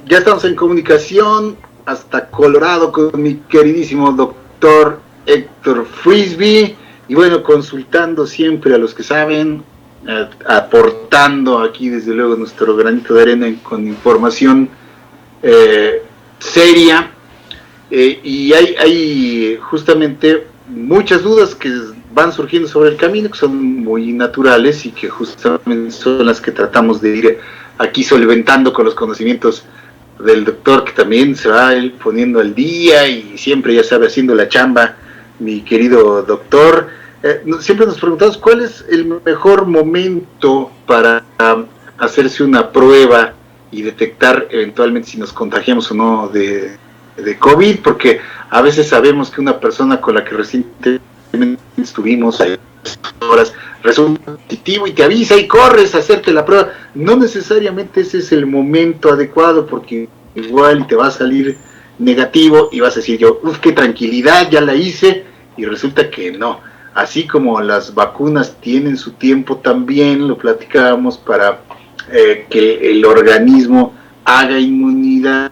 Ya estamos en comunicación hasta Colorado con mi queridísimo doctor Héctor Frisby. Y bueno, consultando siempre a los que saben, aportando aquí desde luego nuestro granito de arena con información seria. Y hay justamente muchas dudas que van surgiendo sobre el camino, que son muy naturales y que justamente son las que tratamos de ir aquí solventando con los conocimientos del doctor, que también se va él poniendo al día y siempre, ya sabe, haciendo la chamba, mi querido doctor. Siempre nos preguntamos cuál es el mejor momento para hacerse una prueba y detectar eventualmente si nos contagiamos o no de COVID, porque a veces sabemos que una persona con la que recientemente estuvimos ahí horas resulta positivo y te avisa y corres a hacerte la prueba. No necesariamente ese es el momento adecuado, porque igual te va a salir negativo y vas a decir yo, qué tranquilidad, ya la hice, y resulta que no. Así como las vacunas tienen su tiempo también, lo platicábamos, para que el organismo haga inmunidad,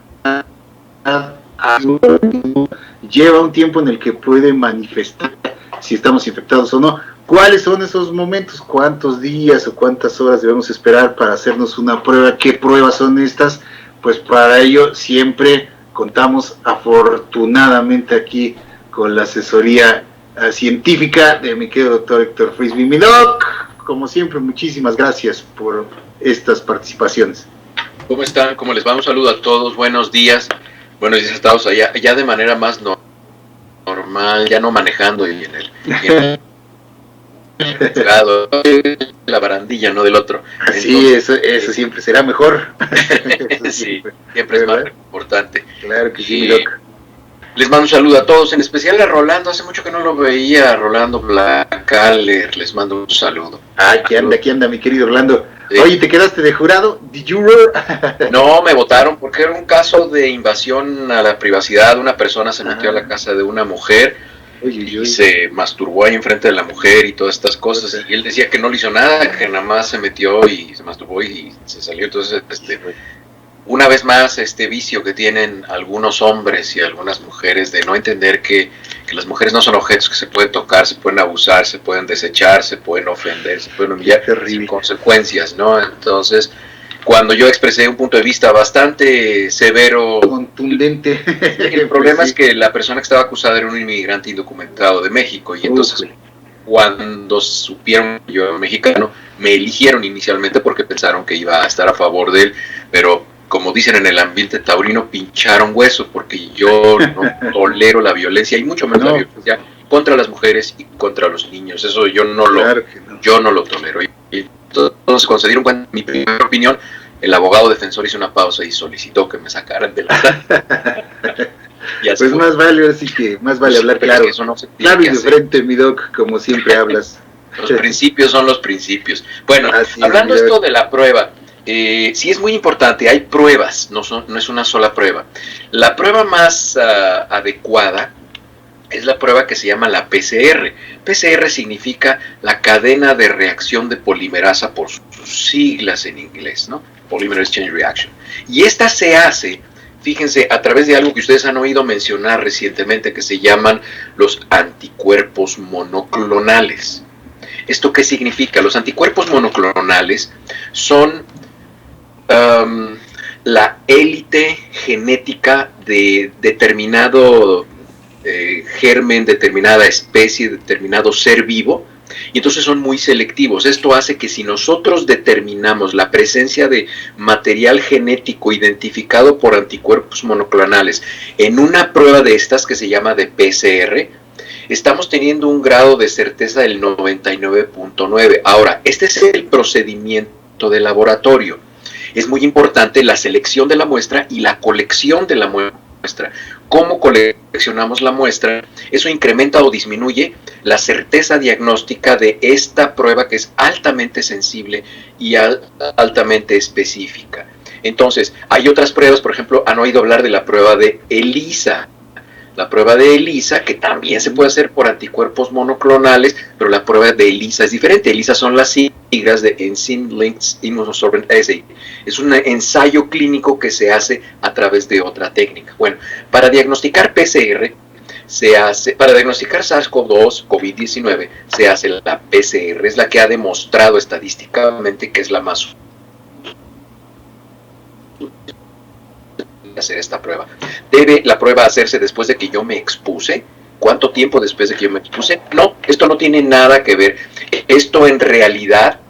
lleva un tiempo en el que puede manifestar si estamos infectados o no. ¿Cuáles son esos momentos? ¿Cuántos días o cuántas horas debemos esperar para hacernos una prueba? ¿Qué pruebas son estas? Pues para ello siempre contamos afortunadamente aquí con la asesoría científica de mi querido doctor Héctor Frisby. Mi doc, como siempre, muchísimas gracias por estas participaciones. ¿Cómo están? ¿Cómo les va? Un saludo a todos, buenos días a todos allá, ya de manera más normal, ya no manejando y en el la barandilla, no del otro. Sí, eso siempre será mejor. Sí, siempre es más importante. Claro que sí, doc. Les mando un saludo a todos, en especial a Rolando, hace mucho que no lo veía, Rolando Blacaler, les mando un saludo. Aquí anda, mi querido Rolando. Sí. Oye, ¿te quedaste de jurado? ¿Did you roar? No, me votaron porque era un caso de invasión a la privacidad. Una persona se metió a la casa de una mujer y se masturbó ahí enfrente de la mujer y todas estas cosas. Y él decía que no le hizo nada, que nada más se metió y se masturbó y se salió. Entonces, una vez más, este vicio que tienen algunos hombres y algunas mujeres de no entender que las mujeres no son objetos que se pueden tocar, se pueden abusar, se pueden desechar, se pueden ofender, se pueden humillar sin consecuencias, ¿no? Entonces, cuando yo expresé un punto de vista bastante severo, contundente, el problema es que la persona que estaba acusada era un inmigrante indocumentado de México, y entonces cuando supieron que yo era mexicano, me eligieron inicialmente porque pensaron que iba a estar a favor de él, pero como dicen en el ambiente taurino, pincharon hueso, porque yo no tolero la violencia, y mucho menos la violencia contra las mujeres y contra los niños. Eso yo no lo tolero. Y entonces, cuando se dieron cuenta de mi primera opinión, el abogado defensor hizo una pausa y solicitó que me sacaran de la pues más vale, así que más vale hablar claro. Eso no se claro y de frente, mi doc, como siempre hablas. Los principios son los principios. Bueno, hablando esto de la prueba, sí es muy importante, hay pruebas, no es una sola prueba. La prueba más adecuada es la prueba que se llama la PCR. PCR significa la cadena de reacción de polimerasa, por sus siglas en inglés, ¿no? Polymerase Chain Reaction. Y esta se hace, fíjense, a través de algo que ustedes han oído mencionar recientemente, que se llaman los anticuerpos monoclonales. ¿Esto qué significa? Los anticuerpos monoclonales son la élite genética de determinado germen, determinada especie, determinado ser vivo, y entonces son muy selectivos. Esto hace que si nosotros determinamos la presencia de material genético identificado por anticuerpos monoclonales en una prueba de estas que se llama de PCR, estamos teniendo un grado de certeza del 99.9. Ahora, este es el procedimiento de laboratorio. Es muy importante la selección de la muestra y la colección de la muestra. ¿Cómo coleccionamos la muestra? Eso incrementa o disminuye la certeza diagnóstica de esta prueba, que es altamente sensible y altamente específica. Entonces, hay otras pruebas, por ejemplo, han oído hablar de la prueba de ELISA. la prueba de ELISA, que también se puede hacer por anticuerpos monoclonales, pero la prueba de ELISA es diferente. ELISA son las siglas de Enzyme Linked Immunosorbent Assay. Es un ensayo clínico que se hace a través de otra técnica. Bueno, para diagnosticar PCR, para diagnosticar SARS-CoV-2, COVID-19, se hace la PCR, es la que ha demostrado estadísticamente que es la más hacer esta prueba. ¿Debe la prueba hacerse después de que yo me expuse? ¿Cuánto tiempo después de que yo me expuse? No, esto no tiene nada que ver. Esto en realidad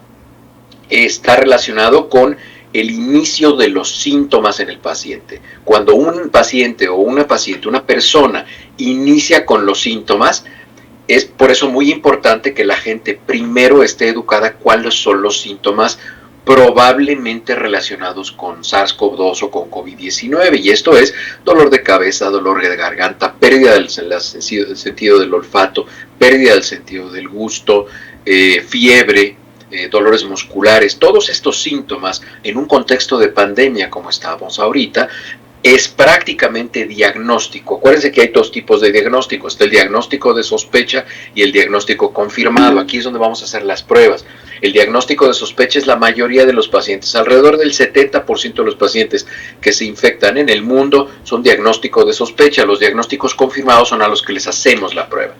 está relacionado con el inicio de los síntomas en el paciente. Cuando un paciente o una persona inicia con los síntomas, es por eso muy importante que la gente primero esté educada cuáles son los síntomas probablemente relacionados con SARS-CoV-2 o con COVID-19, y esto es dolor de cabeza, dolor de garganta, pérdida del sentido del olfato, pérdida del sentido del gusto, fiebre, dolores musculares. Todos estos síntomas en un contexto de pandemia como estábamos ahorita es prácticamente diagnóstico. Acuérdense que hay dos tipos de diagnóstico. Está el diagnóstico de sospecha y el diagnóstico confirmado. Aquí es donde vamos a hacer las pruebas. El diagnóstico de sospecha es la mayoría de los pacientes. Alrededor del 70% de los pacientes que se infectan en el mundo son diagnóstico de sospecha. Los diagnósticos confirmados son a los que les hacemos la prueba.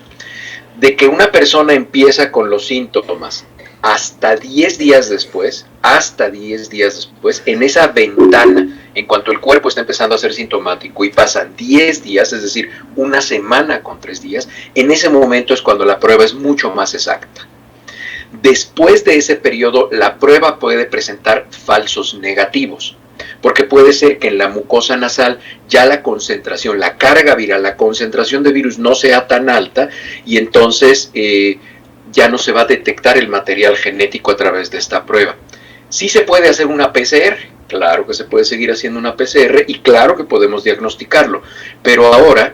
De que una persona empieza con los síntomas hasta 10 días después, en esa ventana, en cuanto el cuerpo está empezando a ser sintomático y pasan 10 días, es decir, una semana con 3 días, en ese momento es cuando la prueba es mucho más exacta. Después de ese periodo, la prueba puede presentar falsos negativos, porque puede ser que en la mucosa nasal ya la concentración, la carga viral, la concentración de virus no sea tan alta, y entonces ya no se va a detectar el material genético a través de esta prueba. Sí se puede hacer una PCR, claro que se puede seguir haciendo una PCR y claro que podemos diagnosticarlo, pero ahora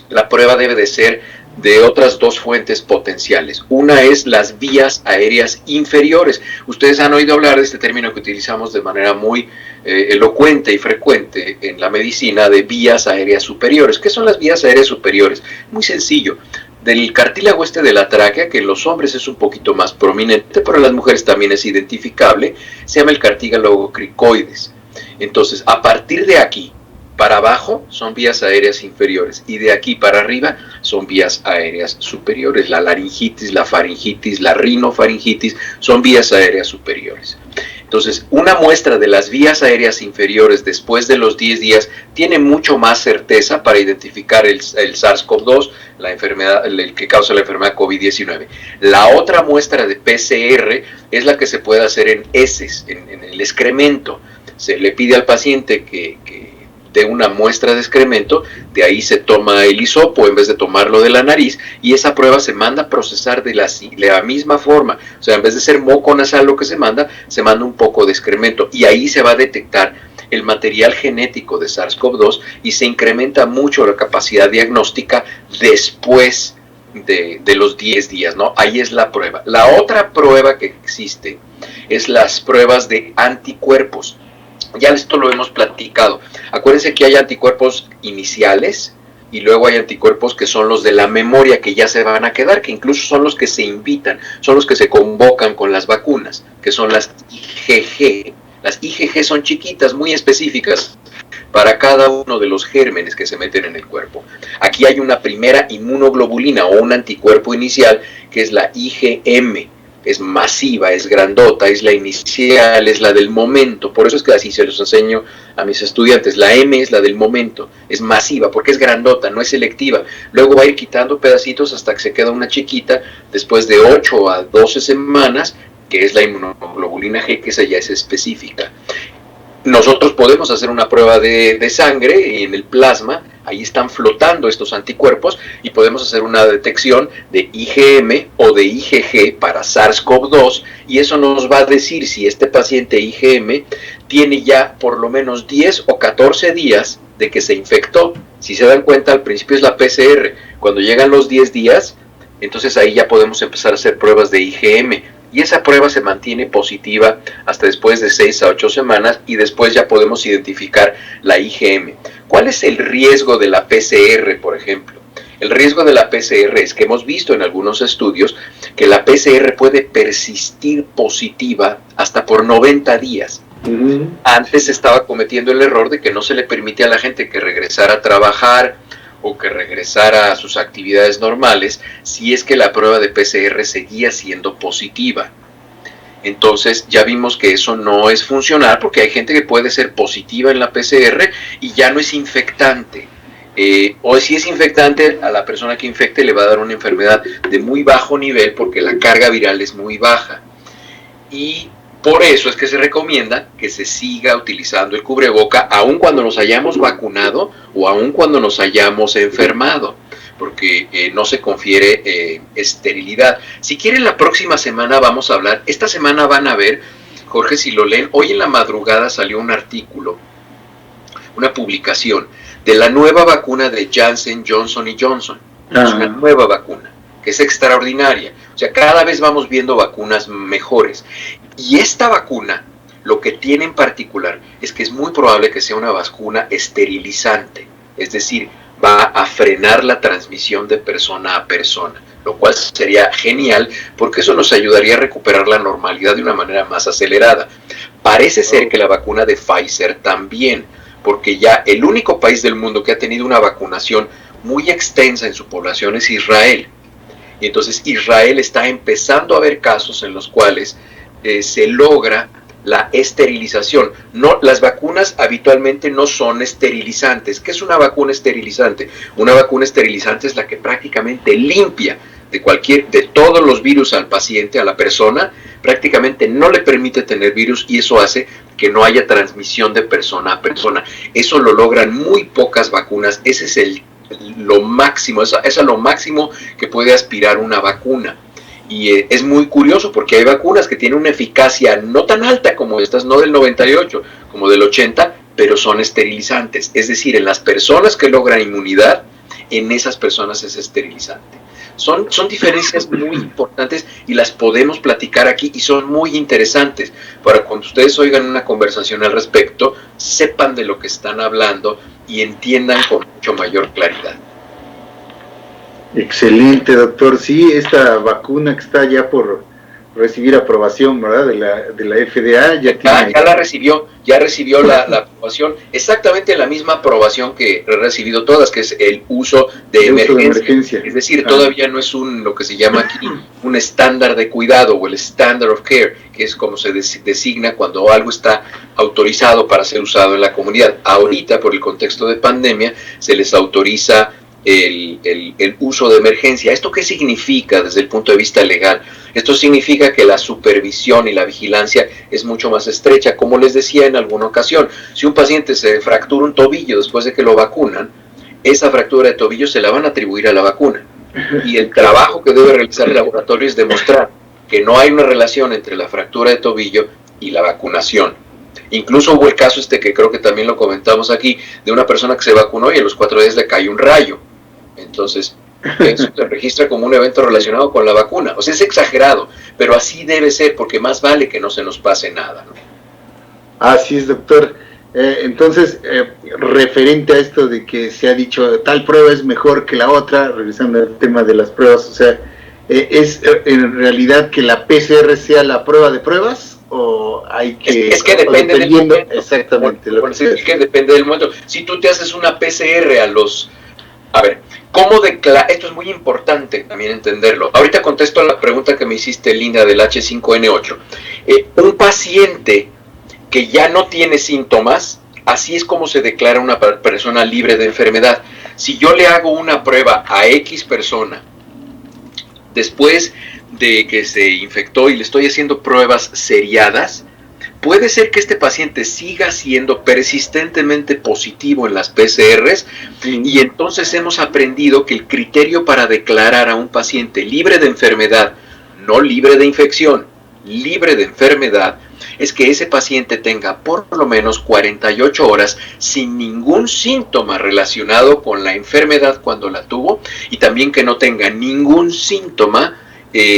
la prueba debe de ser de otras dos fuentes potenciales. Una es las vías aéreas inferiores. Ustedes han oído hablar de este término que utilizamos de manera muy elocuente y frecuente en la medicina, de vías aéreas superiores. ¿Qué son las vías aéreas superiores? Muy sencillo. Del cartílago de la tráquea, que en los hombres es un poquito más prominente, pero en las mujeres también es identificable, se llama el cartílago cricoides. Entonces, a partir de aquí para abajo son vías aéreas inferiores y de aquí para arriba son vías aéreas superiores. La laringitis, la faringitis, la rinofaringitis son vías aéreas superiores. Entonces, una muestra de las vías aéreas inferiores después de los 10 días tiene mucho más certeza para identificar el SARS-CoV-2, la enfermedad, el que causa la enfermedad COVID-19. La otra muestra de PCR es la que se puede hacer en heces, en el excremento. Se le pide al paciente que de una muestra de excremento, de ahí se toma el hisopo en vez de tomarlo de la nariz, y esa prueba se manda a procesar de la misma forma. O sea, en vez de ser moco nasal lo que se manda un poco de excremento, y ahí se va a detectar el material genético de SARS-CoV-2 y se incrementa mucho la capacidad diagnóstica después de los 10 días, ¿no? Ahí es la prueba. La otra prueba que existe es las pruebas de anticuerpos. Ya esto lo hemos platicado. Acuérdense que hay anticuerpos iniciales y luego hay anticuerpos que son los de la memoria, que ya se van a quedar, que incluso son los que se invitan, son los que se convocan con las vacunas, que son las IgG. Las IgG son chiquitas, muy específicas para cada uno de los gérmenes que se meten en el cuerpo. Aquí hay una primera inmunoglobulina o un anticuerpo inicial que es la IgM. Es masiva, es grandota, es la inicial, es la del momento. Por eso es que así se los enseño a mis estudiantes. La M es la del momento, es masiva porque es grandota, no es selectiva. Luego va a ir quitando pedacitos hasta que se queda una chiquita después de 8 a 12 semanas, que es la inmunoglobulina G, que esa ya es específica. Nosotros podemos hacer una prueba de sangre en el plasma, ahí están flotando estos anticuerpos y podemos hacer una detección de IgM o de IgG para SARS-CoV-2 y eso nos va a decir si este paciente IgM tiene ya por lo menos 10 o 14 días de que se infectó. Si se dan cuenta, al principio es la PCR, cuando llegan los 10 días, entonces ahí ya podemos empezar a hacer pruebas de IgM. y esa prueba se mantiene positiva hasta después de 6 a 8 semanas y después ya podemos identificar la IgM. ¿Cuál es el riesgo de la PCR, por ejemplo? El riesgo de la PCR es que hemos visto en algunos estudios que la PCR puede persistir positiva hasta por 90 días. Antes se estaba cometiendo el error de que no se le permitía a la gente que regresara a trabajar o que regresara a sus actividades normales si es que la prueba de PCR seguía siendo positiva. Entonces ya vimos que eso no es funcional porque hay gente que puede ser positiva en la PCR y ya no es infectante. O si es infectante, a la persona que infecte le va a dar una enfermedad de muy bajo nivel porque la carga viral es muy baja. Y por eso es que se recomienda que se siga utilizando el cubreboca aun cuando nos hayamos vacunado o aun cuando nos hayamos enfermado, porque no se confiere esterilidad. Si quieren, la próxima semana vamos a hablar. Esta semana van a ver, Jorge, si lo leen, hoy en la madrugada salió un artículo, una publicación de la nueva vacuna de Janssen, Johnson & Johnson. Es una nueva vacuna que es extraordinaria. O sea, cada vez vamos viendo vacunas mejores. Y esta vacuna, lo que tiene en particular es que es muy probable que sea una vacuna esterilizante. Es decir, va a frenar la transmisión de persona a persona, lo cual sería genial porque eso nos ayudaría a recuperar la normalidad de una manera más acelerada. Parece ser que la vacuna de Pfizer también, porque ya el único país del mundo que ha tenido una vacunación muy extensa en su población es Israel. Y entonces Israel está empezando a ver casos en los cuales se logra la esterilización. No, las vacunas habitualmente no son esterilizantes. ¿Qué es una vacuna esterilizante? Una vacuna esterilizante es la que prácticamente limpia de todos los virus al paciente, a la persona, prácticamente no le permite tener virus y eso hace que no haya transmisión de persona a persona. Eso lo logran muy pocas vacunas. Ese es lo máximo, eso es lo máximo que puede aspirar una vacuna. Y es muy curioso porque hay vacunas que tienen una eficacia no tan alta como estas, no del 98, como del 80, pero son esterilizantes. Es decir, en las personas que logran inmunidad, en esas personas es esterilizante. Son diferencias muy importantes y las podemos platicar aquí y son muy interesantes para cuando ustedes oigan una conversación al respecto, sepan de lo que están hablando y entiendan con mucho mayor claridad. Excelente, doctor. Sí, esta vacuna que está ya por recibir aprobación, ¿verdad? De la FDA. Ya recibió la aprobación, exactamente la misma aprobación que he recibido todas, que es el uso de emergencia. Es decir, todavía no es lo que se llama aquí un estándar de cuidado o el standard of care, que es como se designa cuando algo está autorizado para ser usado en la comunidad. Ahorita, por el contexto de pandemia, se les autoriza el uso de emergencia. ¿Esto qué significa desde el punto de vista legal? Esto significa que la supervisión y la vigilancia es mucho más estrecha. Como les decía en alguna ocasión, si un paciente se fractura un tobillo después de que lo vacunan, esa fractura de tobillo se la van a atribuir a la vacuna. Y el trabajo que debe realizar el laboratorio es demostrar que no hay una relación entre la fractura de tobillo y la vacunación. Incluso hubo el caso que creo que también lo comentamos aquí, de una persona que se vacunó y a los 4 días le cayó un rayo. Entonces, eso se registra como un evento relacionado con la vacuna. O sea, es exagerado, pero así debe ser, porque más vale que no se nos pase nada, ¿no? Así es, doctor. Entonces, referente a esto de que se ha dicho tal prueba es mejor que la otra, regresando al tema de las pruebas, o sea, ¿es en realidad que la PCR sea la prueba de pruebas? ¿O hay que...? Es que depende del momento. Exactamente. Es que depende del momento. Si tú te haces una PCR A ver, esto es muy importante también entenderlo. Ahorita contesto la pregunta que me hiciste, Linda, del H5N8. Un paciente que ya no tiene síntomas, así es como se declara una persona libre de enfermedad. Si yo le hago una prueba a X persona, después de que se infectó y le estoy haciendo pruebas seriadas, puede ser que este paciente siga siendo persistentemente positivo en las PCRs y entonces hemos aprendido que el criterio para declarar a un paciente libre de enfermedad, no libre de infección, libre de enfermedad, es que ese paciente tenga por lo menos 48 horas sin ningún síntoma relacionado con la enfermedad cuando la tuvo y también que no tenga ningún síntoma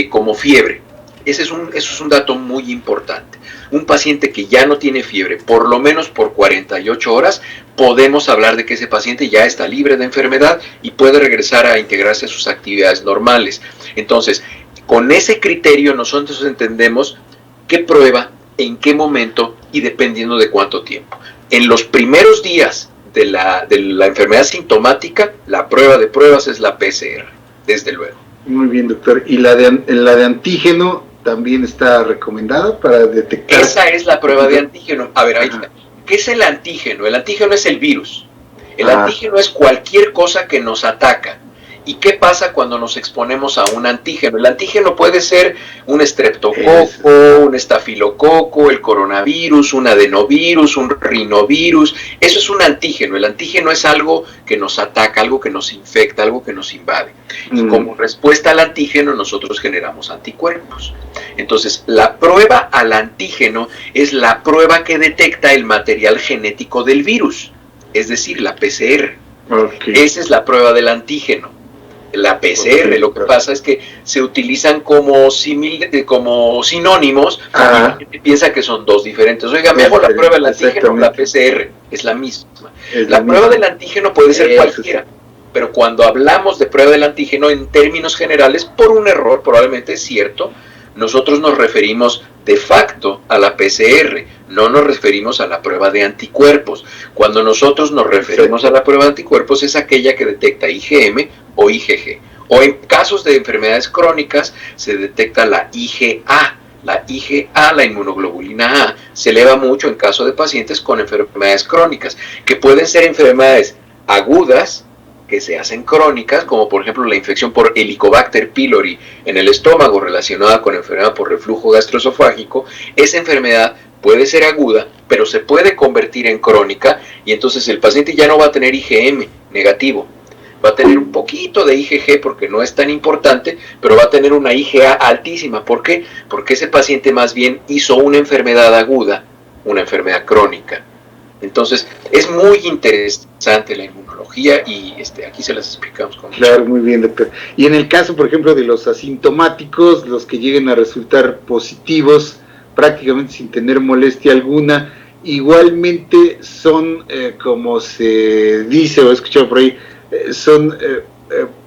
como fiebre. Eso es un dato muy importante. Un paciente que ya no tiene fiebre, por lo menos por 48 horas, podemos hablar de que ese paciente ya está libre de enfermedad y puede regresar a integrarse a sus actividades normales. Entonces, con ese criterio nosotros entendemos qué prueba, en qué momento y dependiendo de cuánto tiempo. En los primeros días de la enfermedad sintomática, la prueba de pruebas es la PCR, desde luego. Muy bien, doctor. ¿Y la de antígeno también está recomendada para detectar? Esa es la prueba de antígeno. A ver, ahí está. ¿Qué es el antígeno? El antígeno es el virus. El antígeno es cualquier cosa que nos ataca. ¿Y qué pasa cuando nos exponemos a un antígeno? El antígeno puede ser un estreptococo, un estafilococo, el coronavirus, un adenovirus, un rinovirus. Eso es un antígeno. El antígeno es algo que nos ataca, algo que nos infecta, algo que nos invade. Y como respuesta al antígeno, nosotros generamos anticuerpos. Entonces, la prueba al antígeno es la prueba que detecta el material genético del virus, es decir, la PCR. Esa es la prueba del antígeno. La PCR, lo que pasa es que se utilizan como sinónimos y la gente piensa que son dos diferentes. Oiga, me hago la prueba del antígeno, la PCR, es la misma. La prueba del antígeno puede ser cualquiera, pero cuando hablamos de prueba del antígeno en términos generales, por un error, probablemente es cierto, nosotros nos referimos de facto a la PCR, no nos referimos a la prueba de anticuerpos. Cuando nosotros nos referimos a la prueba de anticuerpos es aquella que detecta IgM o IgG. O en casos de enfermedades crónicas se detecta la IgA. La IgA, la inmunoglobulina A, se eleva mucho en caso de pacientes con enfermedades crónicas, que pueden ser enfermedades agudas, que se hacen crónicas, como por ejemplo la infección por Helicobacter pylori en el estómago relacionada con enfermedad por reflujo gastroesofágico. Esa enfermedad puede ser aguda, pero se puede convertir en crónica y entonces el paciente ya no va a tener IgM negativo, va a tener un poquito de IgG porque no es tan importante, pero va a tener una IgA altísima. ¿Por qué? Porque ese paciente más bien hizo una enfermedad aguda, una enfermedad crónica. Entonces, es muy interesante la inmunología y aquí se las explicamos. Claro, muy bien, doctor. Y en el caso, por ejemplo, de los asintomáticos, los que lleguen a resultar positivos, prácticamente sin tener molestia alguna, igualmente son, como se dice o he escuchado por ahí, son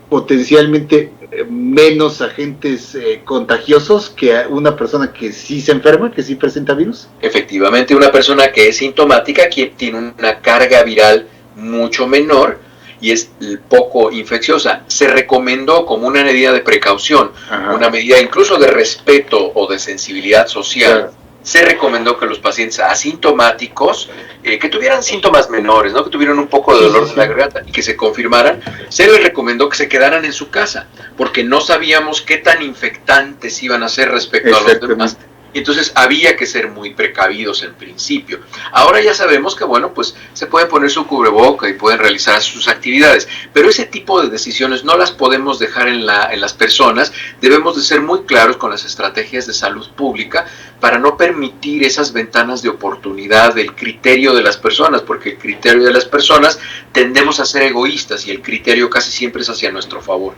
potencialmente menos agentes contagiosos que una persona que sí se enferma, que sí presenta virus. Efectivamente, una persona que es sintomática, que tiene una carga viral mucho menor y es poco infecciosa. Se recomendó como una medida de precaución, una medida incluso de respeto o de sensibilidad social. Se recomendó que los pacientes asintomáticos, que tuvieran síntomas menores, ¿no? Que tuvieran un poco de dolor de la garganta y que se confirmaran, se les recomendó que se quedaran en su casa, porque no sabíamos qué tan infectantes iban a ser respecto a los demás. Y entonces había que ser muy precavidos en principio. Ahora ya sabemos que, bueno, pues se pueden poner su cubreboca y pueden realizar sus actividades, pero ese tipo de decisiones no las podemos dejar en las personas. Debemos de ser muy claros con las estrategias de salud pública para no permitir esas ventanas de oportunidad del criterio de las personas, porque el criterio de las personas tendemos a ser egoístas y el criterio casi siempre es hacia nuestro favor.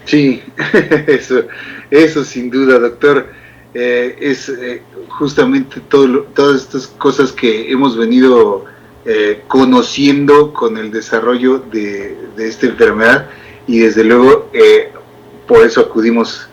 Sí, eso sin duda, doctor. Es justamente todas estas cosas que hemos venido conociendo con el desarrollo de esta enfermedad y desde luego por eso acudimos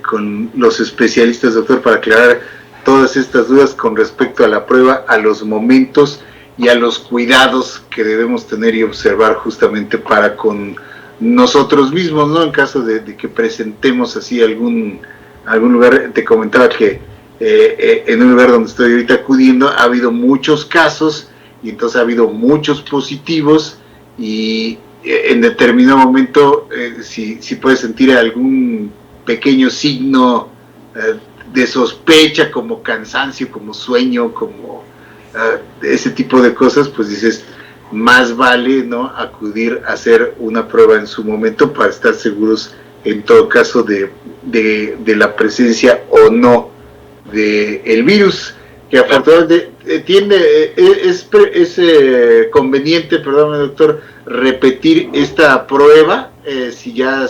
con los especialistas, doctor, para aclarar todas estas dudas con respecto a la prueba, a los momentos y a los cuidados que debemos tener y observar justamente para con nosotros mismos, ¿no? En caso de que presentemos así algún lugar. Te comentaba que en un lugar donde estoy ahorita acudiendo ha habido muchos casos y entonces ha habido muchos positivos y en determinado momento si puedes sentir algún pequeño signo de sospecha, como cansancio, como sueño, como ese tipo de cosas, pues dices, más vale, ¿no?, acudir a hacer una prueba en su momento para estar seguros en todo caso de la presencia o no del virus, que afortunadamente es conveniente, perdón, doctor, repetir esta prueba si ya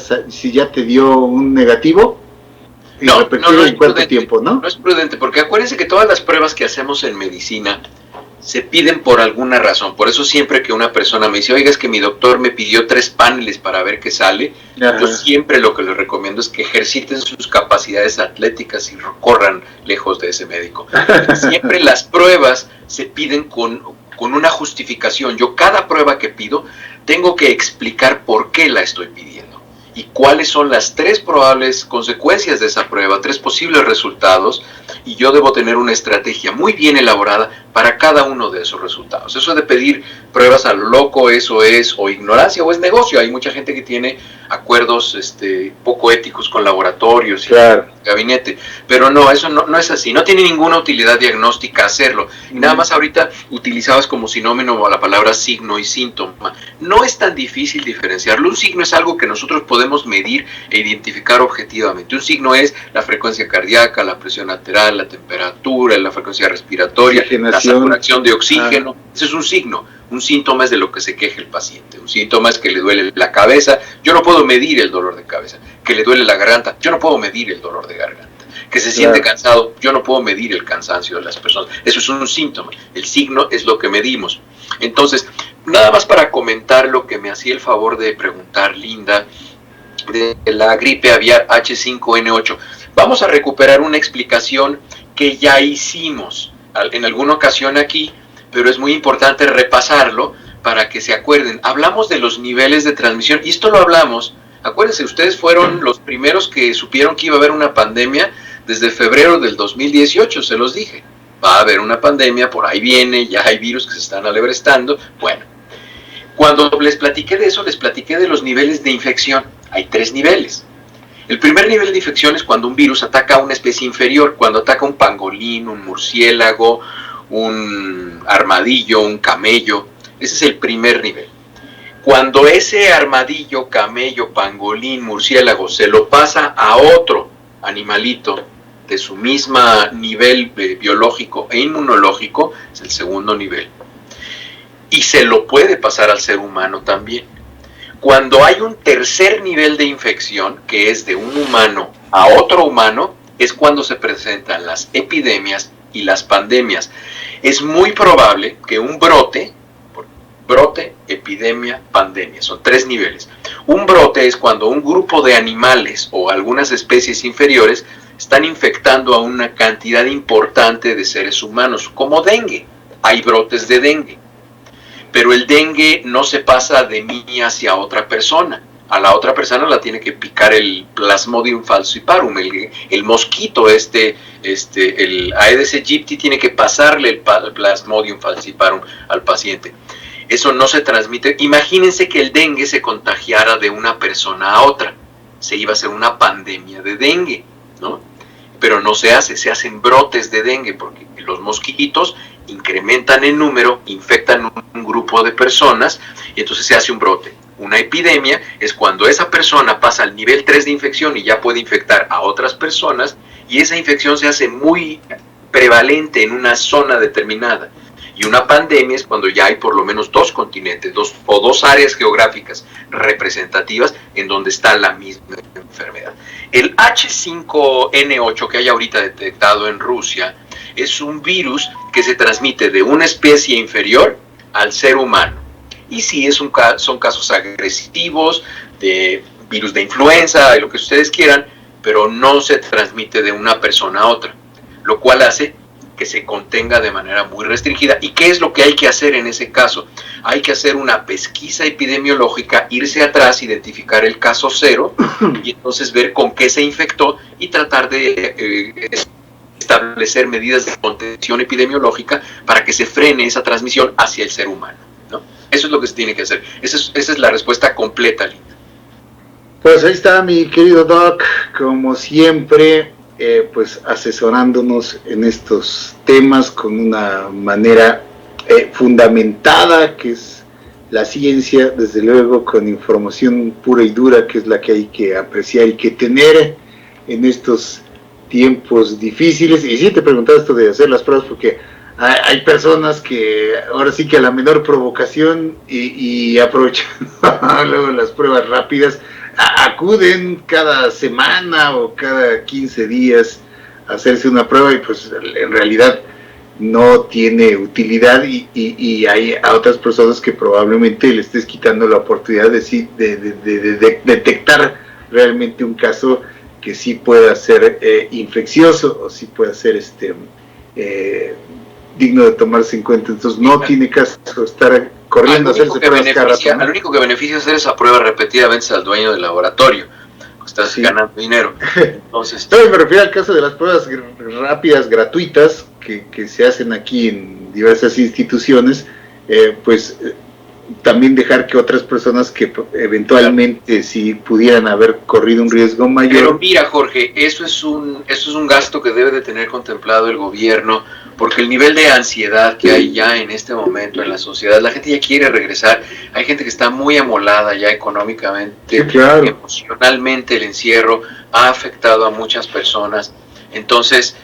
te dio un negativo. y repetir en cuánto tiempo, ¿no? No es prudente, porque acuérdense que todas las pruebas que hacemos en medicina se piden por alguna razón. Por eso siempre que una persona me dice, oiga, es que mi doctor me pidió 3 paneles para ver qué sale, ajá, yo siempre lo que les recomiendo es que ejerciten sus capacidades atléticas y corran lejos de ese médico. Siempre las pruebas se piden con una justificación. Yo cada prueba que pido tengo que explicar por qué la estoy pidiendo y cuáles son las 3 probables consecuencias de esa prueba, 3 posibles resultados, y yo debo tener una estrategia muy bien elaborada para cada uno de esos resultados. Eso de pedir pruebas a lo loco, eso es o ignorancia o es negocio. Hay mucha gente que tiene acuerdos poco éticos con laboratorios y claro, gabinete, pero no, eso no es así, no tiene ninguna utilidad diagnóstica hacerlo. Y nada más ahorita utilizabas como sinónimo la palabra signo y síntoma. No es tan difícil diferenciarlo. Un signo es algo que nosotros podemos medir e identificar objetivamente. Un signo es la frecuencia cardíaca, la presión arterial, la temperatura, la frecuencia respiratoria, la saturación de oxígeno. Ese es un signo. Un síntoma es de lo que se queja el paciente. Un síntoma es que le duele la cabeza. Yo no puedo medir el dolor de cabeza. Que le duele la garganta. Yo no puedo medir el dolor de garganta. Que se siente cansado. Yo no puedo medir el cansancio de las personas. Eso es un síntoma. El signo es lo que medimos. Entonces, nada más para comentar lo que me hacía el favor de preguntar Linda de la gripe aviar H5N8. Vamos a recuperar una explicación que ya hicimos en alguna ocasión aquí, pero es muy importante repasarlo para que se acuerden. Hablamos de los niveles de transmisión, y esto lo hablamos, acuérdense, ustedes fueron los primeros que supieron que iba a haber una pandemia desde febrero del 2018, se los dije. Va a haber una pandemia, por ahí viene, ya hay virus que se están alebrestando. Bueno, cuando les platiqué de eso, les platiqué de los niveles de infección. Hay 3 niveles. El primer nivel de infección es cuando un virus ataca a una especie inferior, cuando ataca un pangolín, un murciélago, un armadillo, un camello. Ese es el primer nivel. Cuando ese armadillo, camello, pangolín, murciélago se lo pasa a otro animalito de su misma nivel biológico e inmunológico, es el segundo nivel. Y se lo puede pasar al ser humano también. Cuando hay un tercer nivel de infección, que es de un humano a otro humano, es cuando se presentan las epidemias y las pandemias. Es muy probable que un brote, epidemia, pandemia, son 3 niveles. Un brote es cuando un grupo de animales o algunas especies inferiores están infectando a una cantidad importante de seres humanos, como dengue. Hay brotes de dengue. Pero el dengue no se pasa de mí hacia otra persona. A la otra persona la tiene que picar el Plasmodium falciparum, el mosquito el Aedes aegypti tiene que pasarle el Plasmodium falciparum al paciente. Eso no se transmite. Imagínense que el dengue se contagiara de una persona a otra. Se iba a hacer una pandemia de dengue, ¿no? Pero no se hace, se hacen brotes de dengue porque los mosquitos incrementan en número, infectan un grupo de personas y entonces se hace un brote. Una epidemia es cuando esa persona pasa al nivel 3 de infección y ya puede infectar a otras personas y esa infección se hace muy prevalente en una zona determinada. Y una pandemia es cuando ya hay por lo menos 2 continentes, 2 áreas geográficas representativas en donde está la misma enfermedad. El H5N8 que hay ahorita detectado en Rusia es un virus que se transmite de una especie inferior al ser humano. Y sí, son casos agresivos, de virus de influenza, de lo que ustedes quieran, pero no se transmite de una persona a otra, lo cual hace que se contenga de manera muy restringida. ¿Y qué es lo que hay que hacer en ese caso? Hay que hacer una pesquisa epidemiológica, irse atrás, identificar el caso 0 y entonces ver con qué se infectó y tratar de establecer medidas de contención epidemiológica para que se frene esa transmisión hacia el ser humano, ¿no? Eso es lo que se tiene que hacer. Esa es la respuesta completa, Linda. Pues ahí está mi querido Doc, como siempre, pues asesorándonos en estos temas con una manera fundamentada, que es la ciencia, desde luego con información pura y dura, que es la que hay que apreciar y que tener en estos tiempos difíciles. Y sí te preguntaba esto de hacer las pruebas porque hay personas que ahora sí que a la menor provocación y aprovechando luego las pruebas rápidas acuden cada semana o cada 15 días a hacerse una prueba y pues en realidad no tiene utilidad y hay a otras personas que probablemente le estés quitando la oportunidad de detectar realmente un caso que sí pueda ser infeccioso o sí pueda ser digno de tomarse en cuenta. Entonces no tiene caso estar corriendo a hacerse pruebas cada rato, ¿no? Al único que beneficia hacer esa prueba repetidamente es al dueño del laboratorio, que estás ganando dinero. Entonces, no, me refiero al caso de las pruebas rápidas, gratuitas, que se hacen aquí en diversas instituciones, también dejar que otras personas que eventualmente sí pudieran haber corrido un riesgo mayor. Pero mira, Jorge, eso es un gasto que debe de tener contemplado el gobierno, porque el nivel de ansiedad que hay ya en este momento en la sociedad, la gente ya quiere regresar, hay gente que está muy amolada ya económicamente, sí, claro. Emocionalmente el encierro ha afectado a muchas personas. Entonces,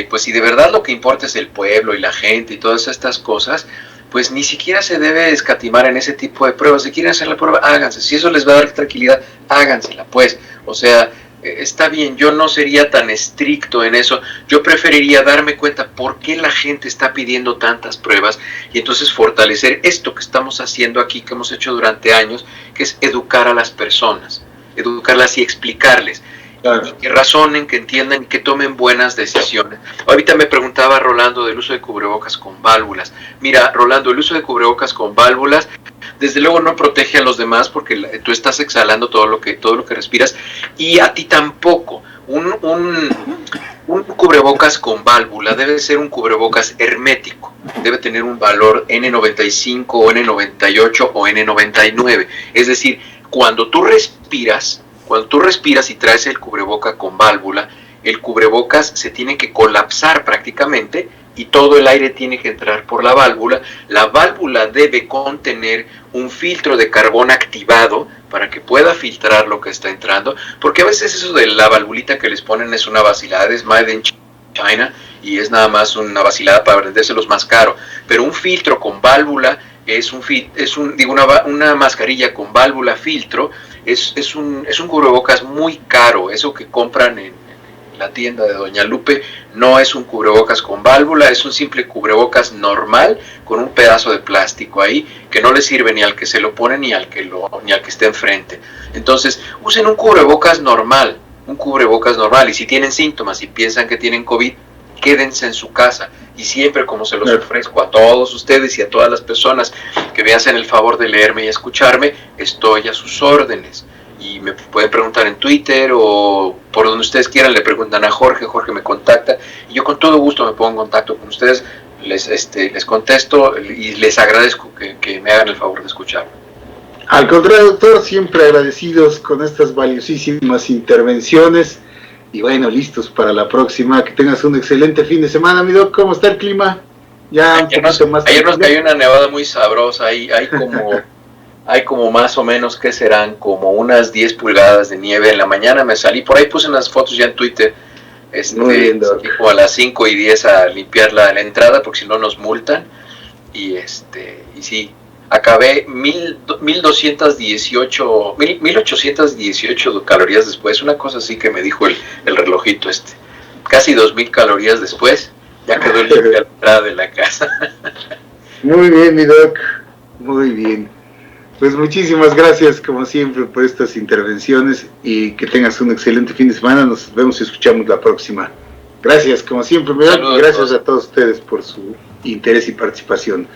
pues si de verdad lo que importa es el pueblo y la gente y todas estas cosas, pues ni siquiera se debe escatimar en ese tipo de pruebas. Si quieren hacer la prueba, háganse. Si eso les va a dar tranquilidad, hágansela, pues. O sea, está bien, yo no sería tan estricto en eso. Yo preferiría darme cuenta por qué la gente está pidiendo tantas pruebas y entonces fortalecer esto que estamos haciendo aquí, que hemos hecho durante años, que es educar a las personas, educarlas y explicarles. Claro. Y que razonen, que entiendan y que tomen buenas decisiones. Ahorita me preguntaba Rolando del uso de cubrebocas con válvulas. Mira, Rolando, el uso de cubrebocas con válvulas, desde luego no protege a los demás porque tú estás exhalando todo lo que respiras y a ti tampoco. Un cubrebocas con válvula debe ser un cubrebocas hermético, debe tener un valor N95 o N98 o N99. Es decir, cuando tú respiras y traes el cubreboca con válvula, el cubrebocas se tiene que colapsar prácticamente y todo el aire tiene que entrar por la válvula. La válvula debe contener un filtro de carbón activado para que pueda filtrar lo que está entrando, porque a veces eso de la valvulita que les ponen es una vacilada, es made in China y es nada más una vacilada para vendérselos más caro, pero un filtro con válvula una mascarilla con válvula filtro es un cubrebocas muy caro. Eso que compran en la tienda de Doña Lupe no es un cubrebocas con válvula, es un simple cubrebocas normal con un pedazo de plástico ahí que no le sirve ni al que se lo pone ni al que esté enfrente. Entonces usen un cubrebocas normal, y si tienen síntomas y piensan que tienen COVID, quédense en su casa. Y siempre, como se los ofrezco a todos ustedes y a todas las personas que me hacen el favor de leerme y escucharme, estoy a sus órdenes. Y me pueden preguntar en Twitter o por donde ustedes quieran, le preguntan a Jorge me contacta y yo con todo gusto me pongo en contacto con ustedes, les contesto y les agradezco que me hagan el favor de escucharme. Al contrario, doctor, siempre agradecidos con estas valiosísimas intervenciones. Y bueno, listos para la próxima. Que tengas un excelente fin de semana, mi doc. ¿Cómo está el clima? Ya ayer nos cayó una nevada muy sabrosa. Hay como más o menos, ¿qué serán? Como unas 10 pulgadas de nieve. En la mañana me salí, por ahí puse unas fotos ya en Twitter. Muy bien, doc. Como a las 5:10 a limpiar la entrada, porque si no nos multan. Y sí, acabé 1818 calorías después, una cosa así que me dijo el relojito casi 2000 calorías después, ya quedó limpia la entrada de la casa. Muy bien, mi doc, muy bien. Pues muchísimas gracias como siempre por estas intervenciones y que tengas un excelente fin de semana. Nos vemos y escuchamos la próxima. Gracias como siempre, mi doc, y gracias a todos ustedes por su interés y participación.